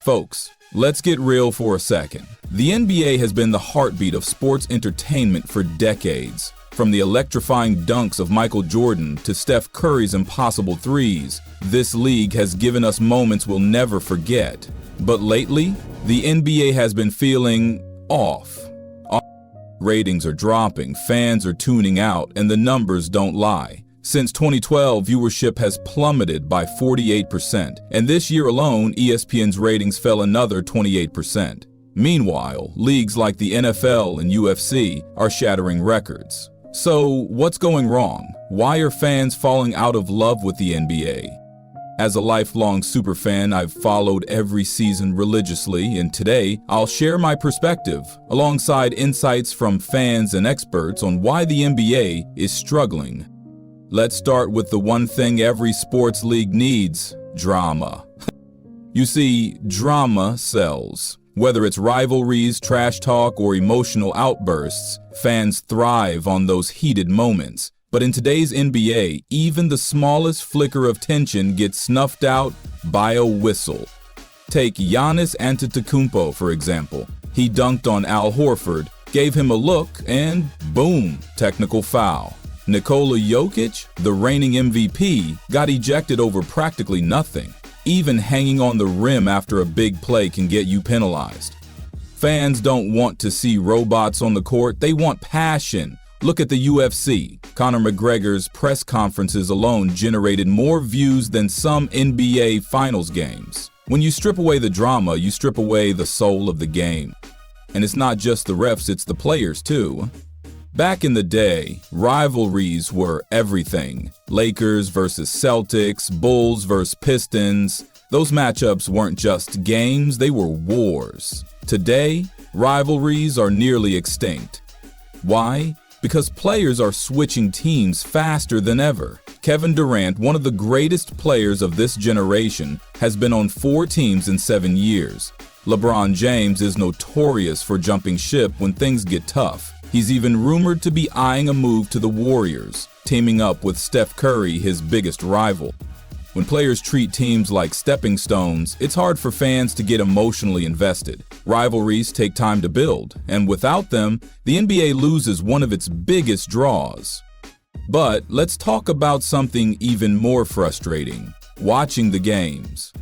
Folks, let's get real for a second. The NBA has been the heartbeat of sports entertainment for decades. From the electrifying dunks of Michael Jordan to Steph Curry's impossible threes, this league has given us moments we'll never forget. But lately, the NBA has been feeling off. Ratings are dropping, fans are tuning out, and the numbers don't lie. Since 2012, viewership has plummeted by 48%, and this year alone, ESPN's ratings fell another 28%. Meanwhile, leagues like the NFL and UFC are shattering records. So, what's going wrong? Why are fans falling out of love with the NBA? As a lifelong superfan, I've followed every season religiously, and today I'll share my perspective, alongside insights from fans and experts on why the NBA is struggling. Let's start with the one thing every sports league needs: drama. You see, drama sells. Whether it's rivalries, trash talk, or emotional outbursts, fans thrive on those heated moments. But in today's NBA, even the smallest flicker of tension gets snuffed out by a whistle. Take Giannis Antetokounmpo, for example. He dunked on Al Horford, gave him a look, and boom, technical foul. Nikola Jokic, the reigning MVP, got ejected over practically nothing. Even hanging on the rim after a big play can get you penalized. Fans don't want to see robots on the court, they want passion. Look at the UFC. Conor McGregor's press conferences alone generated more views than some NBA Finals games. When you strip away the drama, you strip away the soul of the game. And it's not just the refs, it's the players too. Back in the day, rivalries were everything. Lakers versus Celtics, Bulls versus Pistons. Those matchups weren't just games, they were wars. Today, rivalries are nearly extinct. Why? Because players are switching teams faster than ever. Kevin Durant, one of the greatest players of this generation, has been on 4 teams in 7 years. LeBron James is notorious for jumping ship when things get tough. He's even rumored to be eyeing a move to the Warriors, teaming up with Steph Curry, his biggest rival. When players treat teams like stepping stones, it's hard for fans to get emotionally invested. Rivalries take time to build, and without them, the NBA loses one of its biggest draws. But let's talk about something even more frustrating: watching the games.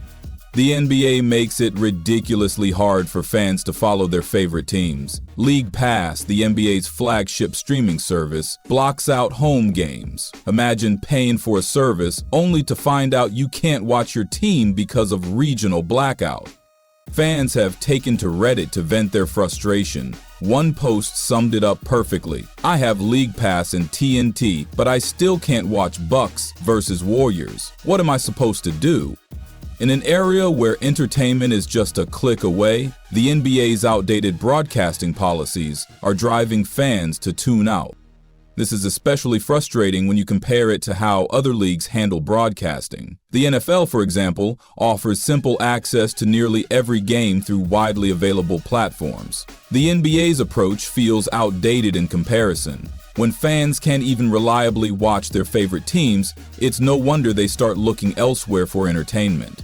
The NBA makes it ridiculously hard for fans to follow their favorite teams. League Pass, the NBA's flagship streaming service, blocks out home games. Imagine paying for a service only to find out you can't watch your team because of regional blackout. Fans have taken to Reddit to vent their frustration. One post summed it up perfectly. "I have League Pass and TNT, but I still can't watch Bucks versus Warriors. What am I supposed to do?" In an area where entertainment is just a click away, the NBA's outdated broadcasting policies are driving fans to tune out. This is especially frustrating when you compare it to how other leagues handle broadcasting. The NFL, for example, offers simple access to nearly every game through widely available platforms. The NBA's approach feels outdated in comparison. When fans can't even reliably watch their favorite teams, it's no wonder they start looking elsewhere for entertainment.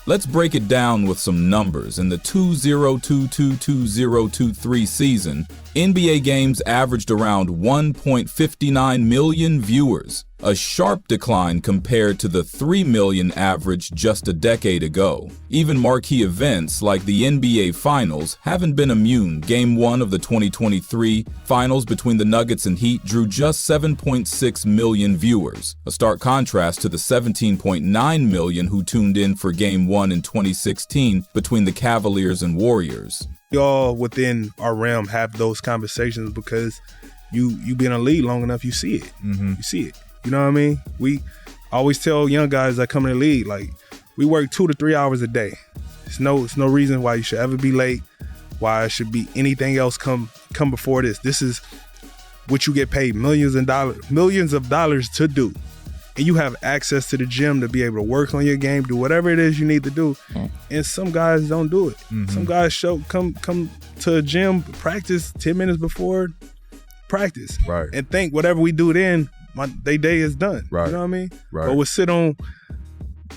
Let's break it down with some numbers. In the 2022-2023 season, NBA games averaged around 1.59 million viewers, a sharp decline compared to the 3 million average just a decade ago. Even marquee events like the NBA Finals haven't been immune. Game 1 of the 2023 Finals between the Nuggets and Heat drew just 7.6 million viewers, a stark contrast to the 17.9 million who tuned in for Game 1 in 2016 between the Cavaliers and Warriors. Y'all within our realm have those conversations because you been in a league long enough, you see it. You see it. You know what I mean? We always tell young guys that come in the league, like, we work 2 to 3 hours a day. It's no reason why you should ever be late, why it should be anything else come before this. This is what you get paid millions of dollars to do. And you have access to the gym to be able to work on your game, do whatever it is you need to do. And some guys don't do it. Some guys come to a gym, practice 10 minutes before practice, right, and think whatever we do then, they day is done. Right. You know what I mean? Right. But we'll sit on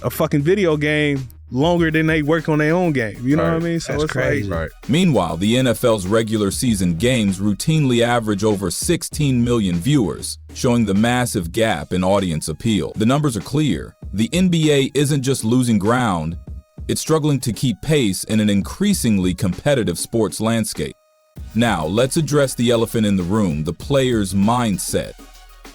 a fucking video game longer than they work on their own game. You know what I mean? So That's it's crazy. like, Meanwhile, the NFL's regular season games routinely average over 16 million viewers, showing the massive gap in audience appeal. The numbers are clear. The NBA isn't just losing ground, it's struggling to keep pace in an increasingly competitive sports landscape. Now, let's address the elephant in the room, the player's mindset.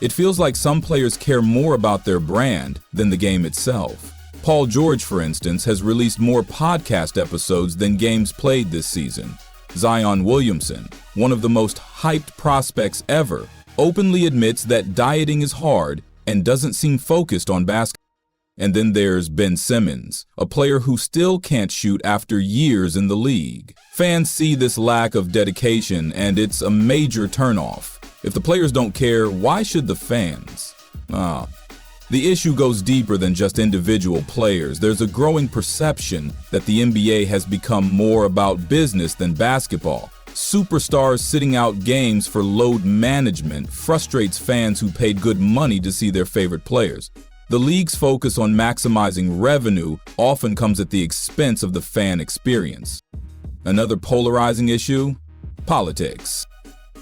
It feels like some players care more about their brand than the game itself. Paul George, for instance, has released more podcast episodes than games played this season. Zion Williamson, one of the most hyped prospects ever, openly admits that dieting is hard and doesn't seem focused on basketball. And then there's Ben Simmons, a player who still can't shoot after years in the league. Fans see this lack of dedication, and it's a major turnoff. If the players don't care, why should the fans? The issue goes deeper than just individual players. There's a growing perception that the NBA has become more about business than basketball. Superstars sitting out games for load management frustrates fans who paid good money to see their favorite players. The league's focus on maximizing revenue often comes at the expense of the fan experience. Another polarizing issue? Politics.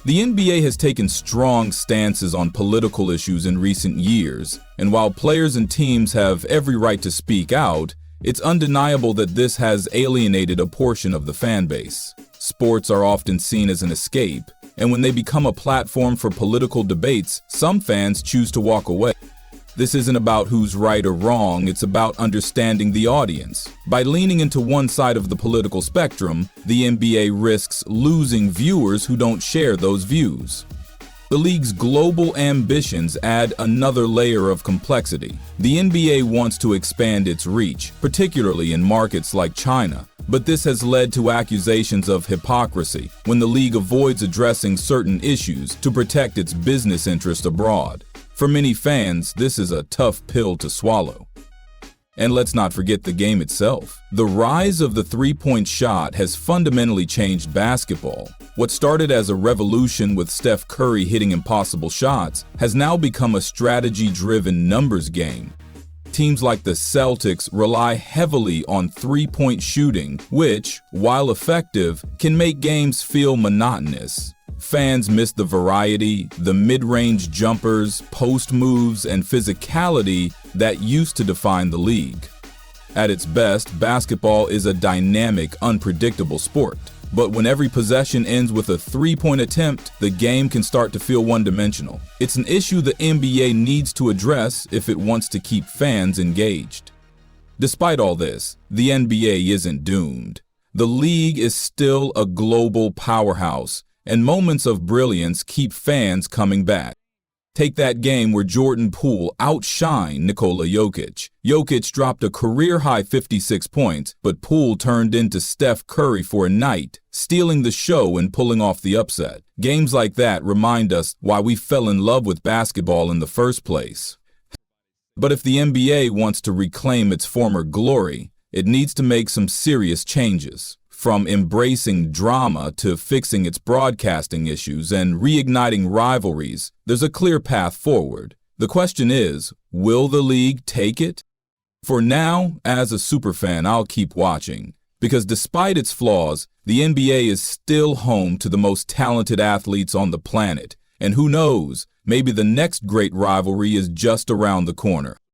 The NBA has taken strong stances on political issues in recent years, and while players and teams have every right to speak out, it's undeniable that this has alienated a portion of the fan base. Sports are often seen as an escape, and when they become a platform for political debates, some fans choose to walk away. This isn't about who's right or wrong, it's about understanding the audience. By leaning into one side of the political spectrum, the NBA risks losing viewers who don't share those views. The league's global ambitions add another layer of complexity. The NBA wants to expand its reach, particularly in markets like China, but this has led to accusations of hypocrisy when the league avoids addressing certain issues to protect its business interests abroad. For many fans, this is a tough pill to swallow. And let's not forget the game itself. The rise of the three-point shot has fundamentally changed basketball. What started as a revolution with Steph Curry hitting impossible shots has now become a strategy-driven numbers game. Teams like the Celtics rely heavily on three-point shooting, which, while effective, can make games feel monotonous. Fans miss the variety, the mid-range jumpers, post moves, and physicality that used to define the league. At its best, basketball is a dynamic, unpredictable sport. But when every possession ends with a three-point attempt, the game can start to feel one-dimensional. It's an issue the NBA needs to address if it wants to keep fans engaged. Despite all this, the NBA isn't doomed. The league is still a global powerhouse, and moments of brilliance keep fans coming back. Take that game where Jordan Poole outshined Nikola Jokic. Jokic dropped a career-high 56 points, but Poole turned into Steph Curry for a night, stealing the show and pulling off the upset. Games like that remind us why we fell in love with basketball in the first place. But if the NBA wants to reclaim its former glory, it needs to make some serious changes. From embracing drama to fixing its broadcasting issues and reigniting rivalries, there's a clear path forward. The question is, will the league take it? For now, as a superfan, I'll keep watching, because despite its flaws, the NBA is still home to the most talented athletes on the planet, and who knows, maybe the next great rivalry is just around the corner.